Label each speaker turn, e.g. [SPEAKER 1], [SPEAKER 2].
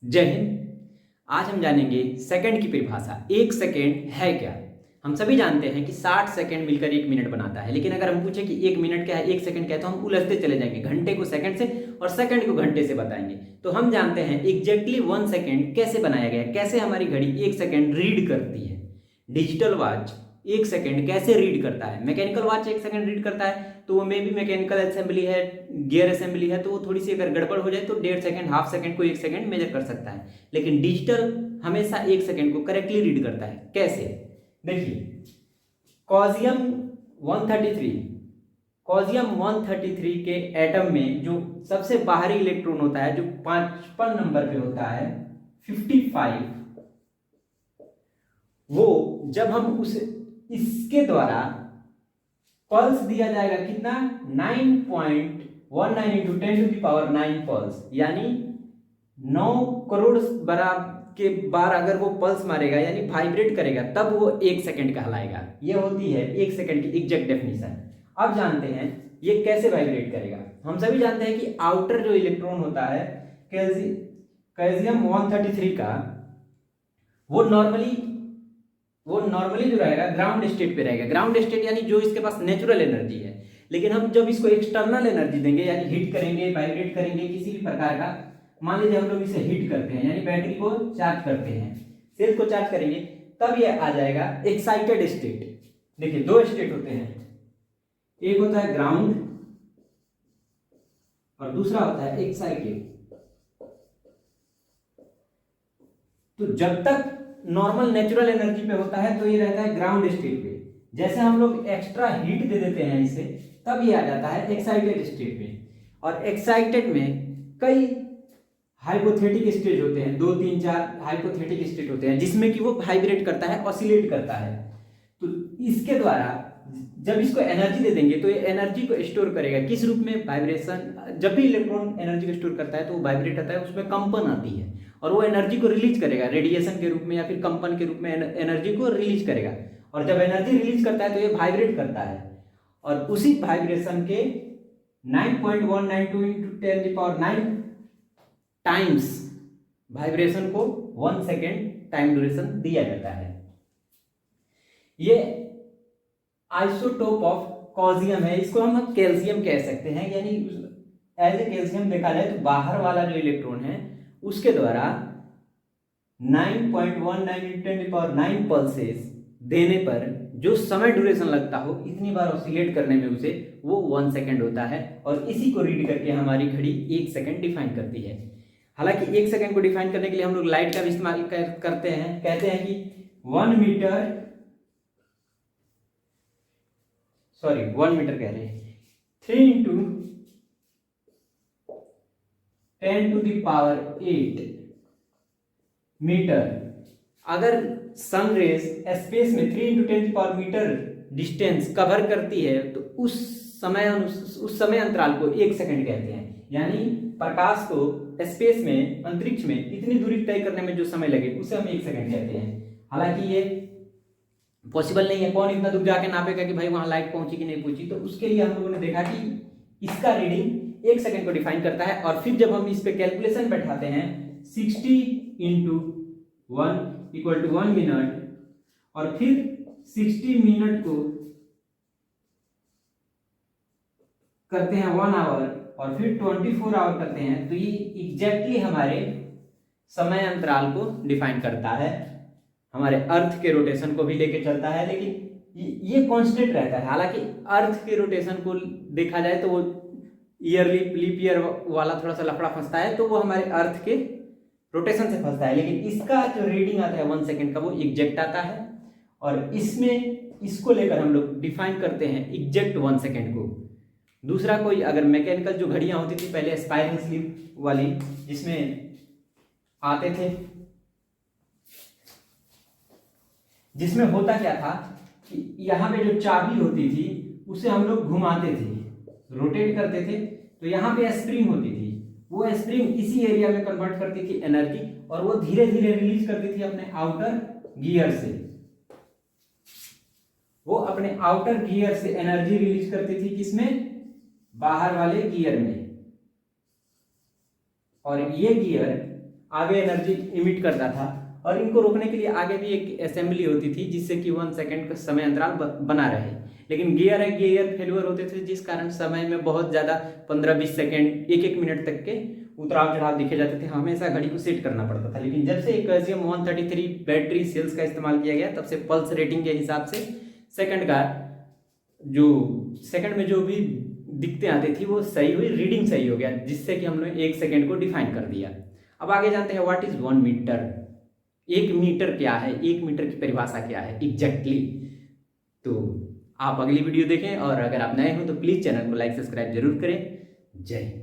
[SPEAKER 1] जय हिंद। आज हम जानेंगे सेकंड की परिभाषा। एक सेकंड है क्या। हम सभी जानते हैं कि 60 सेकंड मिलकर एक मिनट बनाता है, लेकिन अगर हम पूछे कि एक मिनट क्या है, एक सेकंड क्या है, तो हम उलझते चले जाएंगे। घंटे को सेकंड से और सेकंड को घंटे से बताएंगे। तो हम जानते हैं एग्जैक्टली 1 सेकंड कैसे बनाया गया है, कैसे हमारी घड़ी 1 सेकंड रीड करती है। डिजिटल वॉच 1 सेकंड कैसे रीड करता है, मैकेनिकल वॉच 1 सेकंड रीड करता है, तो वो में भी मैकेनिकल असेंबली है, गियर असेंबली है, तो वो थोड़ी सी अगर गड़बड़ हो जाए तो 1.5 सेकंड, हाफ सेकंड को 1 सेकंड मेजर कर सकता है। लेकिन डिजिटल हमेशा 1 सेकंड को करेक्टली रीड करता है। कैसे? देखिए, कॉजियम 133 कॉजियम 133 के एटम में जो सबसे बाहरी इलेक्ट्रॉन होता है, जो 55 नंबर पे होता है, 55, वो जब हम उस इसके द्वारा पल्स दिया जाएगा कितना, 9.19 इंटू 10⁻⁹ पल्स, यानी 9 करोड़ के बार अगर वो पल्स मारेगा यानी वाइब्रेट करेगा, तब वो 1 सेकंड कहलाएगा। ये होती है 1 सेकंड की एग्जैक्ट डेफिनेशन। अब जानते हैं ये कैसे वाइब्रेट करेगा। हम सभी जानते हैं कि आउटर जो इलेक्ट्रॉन होता है कैल्शियम 133 का, वो नॉर्मली जो रहेगा ग्राउंड स्टेट पे रहेगा। ग्राउंड स्टेट यानी जो इसके पास नेचुरल एनर्जी है। लेकिन हम जब इसको एक्सटर्नल एनर्जी देंगे, यानी हीट करेंगे, वाइब्रेट करेंगे किसी भी प्रकार का, मान लीजिए हम लोग इसे हीट करते हैं, यानी बैटरी को चार्ज करते हैं, सेल को चार्ज करेंगे, तब ये आ जाएगा एक्साइटेड स्टेट। देखिए, 2 स्टेट होते हैं, एक होता है ग्राउंड और दूसरा होता है एक्साइटेड। तो जब तक नॉर्मल नेचुरल एनर्जी पे होता है तो ये रहता है ग्राउंड स्टेट पे। जैसे हम लोग एक्स्ट्रा हीट दे देते हैं इसे, तब ये आ जाता है एक्साइटेड स्टेट पे। और एक्साइटेड में कई हाइपोथेटिक स्टेज होते हैं, 2 3 4 हाइपोथेटिक स्टेट होते हैं, जिसमें कि वो वाइब्रेट करता है, ऑसिलेट करता है। तो इसके द्वारा जब इसको एनर्जी दे देंगे तो ये एनर्जी को स्टोर करेगा किस रूप में, वाइब्रेशन। जब भी इलेक्ट्रॉन एनर्जी को स्टोर करता है तो वो वाइब्रेट होता है, उसमें कंपन आती है और वो एनर्जी को रिलीज करेगा, रेडिएशन के रूप में या फिर कंपन के रूप में एनर्जी को रिलीज करेगा। और जब एनर्जी रिलीज करता है तो ये वाइब्रेट करता है, और उसी वाइब्रेशन के 9.192 इंटू 10⁹ टाइम्स वाइब्रेशन को 1 सेकेंड टाइम ड्यूरेशन दिया जाता है। ये आइसोटोप ऑफ कॉजियम है, इसको हम कैल्शियम कह सकते हैं। यानी एज ए कैल्शियम देखा जाए तो बाहर वाला जो इलेक्ट्रॉन है उसके द्वारा 9.19 इंटू 10⁹ पल्सेस देने पर जो समय ड्यूरेशन लगता हो, इतनी बार ऑसिलेट करने में उसे, वो 1 सेकेंड होता है। और इसी को रीड करके हमारी घड़ी 1 सेकेंड डिफाइन करती है। हालांकि 1 सेकेंड को डिफाइन करने के लिए हम लोग लाइट का भी इस्तेमाल करते हैं। कहते हैं कि 1 मीटर कह रहे हैं, 3 इंटू 10⁸ मीटर। अगर सन रेज स्पेस में 3 इंटू 10 मीटर डिस्टेंस कवर करती है तो उस समय अंतराल को 1 सेकंड कहते हैं। यानी प्रकाश को स्पेस में, अंतरिक्ष में इतनी दूरी तय करने में जो समय लगे उसे हम 1 सेकंड कहते हैं। हालांकि ये पॉसिबल नहीं है, कौन इतना दूर जाके नापेगा कि भाई वहां लाइट पहुंची कि नहीं पहुंची। तो उसके लिए हम लोगों ने देखा कि इसका रीडिंग 1 सेकंड को डिफाइन करता है। और फिर जब हम इस पे कैलकुलेशन बैठाते हैं, 60 इंटू 1 इक्वल टू 1 मिनट, और फिर 60 मिनट को करते हैं 1 आवर, और फिर 24 आवर करते हैं, तो ये एग्जैक्टली हमारे समय अंतराल को डिफाइन करता है, हमारे अर्थ के रोटेशन को भी लेके चलता है। लेकिन ये कांस्टेंट रहता है। हालांकि अर्थ के रोटेशन को देखा जाए तो वो ईयरली, लीप ईयर वाला थोड़ा सा लफड़ा फंसता है, तो वो हमारे अर्थ के रोटेशन से फंसता है। लेकिन इसका जो रीडिंग आता है 1 सेकेंड का, वो एग्जैक्ट आता है। और इसमें इसको लेकर हम लोग डिफाइन करते हैं एग्जैक्ट 1 सेकेंड को। दूसरा कोई अगर मैकेनिकल जो घड़ियां होती थी पहले, स्पाइरल स्लिप वाली, जिसमें आते थे, जिसमें होता क्या था कि यहाँ पे जो चाबी होती थी उसे हम लोग घुमाते थे, रोटेट करते थे, तो यहाँ पे स्प्रिंग होती थी। वो स्प्रिंग इसी एरिया में कन्वर्ट करती थी एनर्जी, और वो धीरे धीरे रिलीज करती थी अपने आउटर गियर से। वो अपने आउटर गियर से एनर्जी रिलीज करती थी, किसमें, बाहर वाले गियर में। और ये गियर आगे एनर्जी इमिट करता था, और इनको रोकने के लिए आगे भी एक असेंबली होती थी जिससे कि 1 सेकेंड का समय अंतराल बना रहे। लेकिन गियर फेल्योर होते थे जिस कारण समय में बहुत ज़्यादा 15-20 सेकेंड 1-1 मिनट तक के उतराव चढ़ाव दिखे जाते थे, हमेशा घड़ी को सेट करना पड़ता था। लेकिन जब से कैल्शियम 133 बैटरी सेल्स का इस्तेमाल किया गया तब से पल्स रेटिंग के हिसाब से सेकंड में जो भी दिक्कतें आती थी वो सही हुई, रीडिंग सही हो गया, जिससे कि हमने 1 सेकेंड को डिफाइन कर दिया। अब आगे जानते हैं व्हाट इज 1 मीटर। 1 मीटर क्या है, 1 मीटर की परिभाषा क्या है एग्जैक्टली। तो आप अगली वीडियो देखें, और अगर आप नए हो तो प्लीज़ चैनल को लाइक सब्सक्राइब जरूर करें। जय हिंद।